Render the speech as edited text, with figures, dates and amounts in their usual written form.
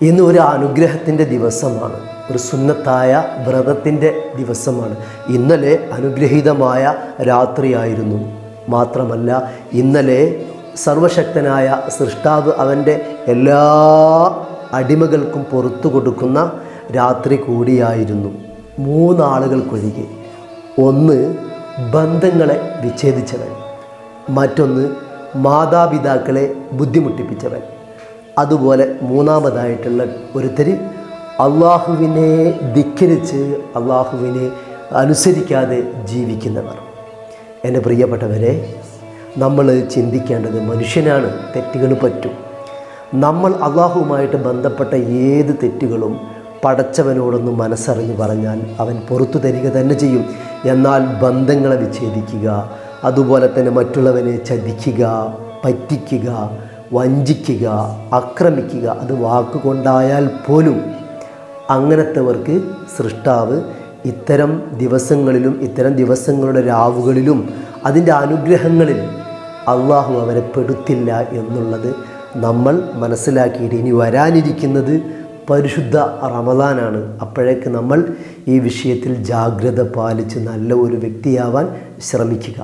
ഇന്ന് ഒരു അനുഗ്രഹത്തിൻ്റെ ദിവസമാണ്, ഒരു സുന്നത്തായ വ്രതത്തിൻ്റെ ദിവസമാണ്. ഇന്നലെ അനുഗ്രഹീതമായ രാത്രിയായിരുന്നു. മാത്രമല്ല, ഇന്നലെ സർവശക്തനായ സൃഷ്ടാവ് അവൻ്റെ എല്ലാ അടിമകൾക്കും പുറത്തു കൊടുക്കുന്ന രാത്രി കൂടിയായിരുന്നു. 3 ആളുകൾക്കൊഴികെ. ഒന്ന് ബന്ധങ്ങളെ വിച്ഛേദിച്ചവൻ, മറ്റൊന്ന് മാതാപിതാക്കളെ ബുദ്ധിമുട്ടിപ്പിച്ചവൻ, അതുപോലെ മൂന്നാമതായിട്ടുള്ള ഒരുത്തർ അള്ളാഹുവിനെ ധിക്കരിച്ച് അള്ളാഹുവിനെ അനുസരിക്കാതെ ജീവിക്കുന്നവർ. എൻ്റെ പ്രിയപ്പെട്ടവരെ, നമ്മൾ ചിന്തിക്കേണ്ടത്, മനുഷ്യനാണ്, തെറ്റുകൾ പറ്റും. നമ്മൾ അള്ളാഹുവുമായിട്ട് ബന്ധപ്പെട്ട ഏത് തെറ്റുകളും പടച്ചവനോടൊന്ന് മനസ്സറിഞ്ഞ് പറഞ്ഞാൽ അവൻ പുറത്തു തരിക തന്നെ ചെയ്യും. എന്നാൽ ബന്ധങ്ങളെ വിച്ഛേദിക്കുക, അതുപോലെ തന്നെ മറ്റുള്ളവനെ ചതിക്കുക, പറ്റിക്കുക, വഞ്ചിക്കുക, ആക്രമിക്കുക, അത് വാക്കുകൊണ്ടായാൽ പോലും അങ്ങനത്തെവർക്ക് സൃഷ്ടാവ് ഇത്തരം ദിവസങ്ങളിലും ഇത്തരം ദിവസങ്ങളുടെ രാവുകളിലും അതിൻ്റെ അനുഗ്രഹങ്ങളിൽ അള്ളാഹു അവരെ പെടുത്തില്ല എന്നുള്ളത് നമ്മൾ മനസ്സിലാക്കിയിട്ട് ഇനി വരാനിരിക്കുന്നത് പരിശുദ്ധ റമദാനാണ്. അപ്പോഴേക്ക് നമ്മൾ ഈ വിഷയത്തിൽ ജാഗ്രത പാലിച്ച് നല്ല ഒരു വ്യക്തിയാവാൻ ശ്രമിക്കുക.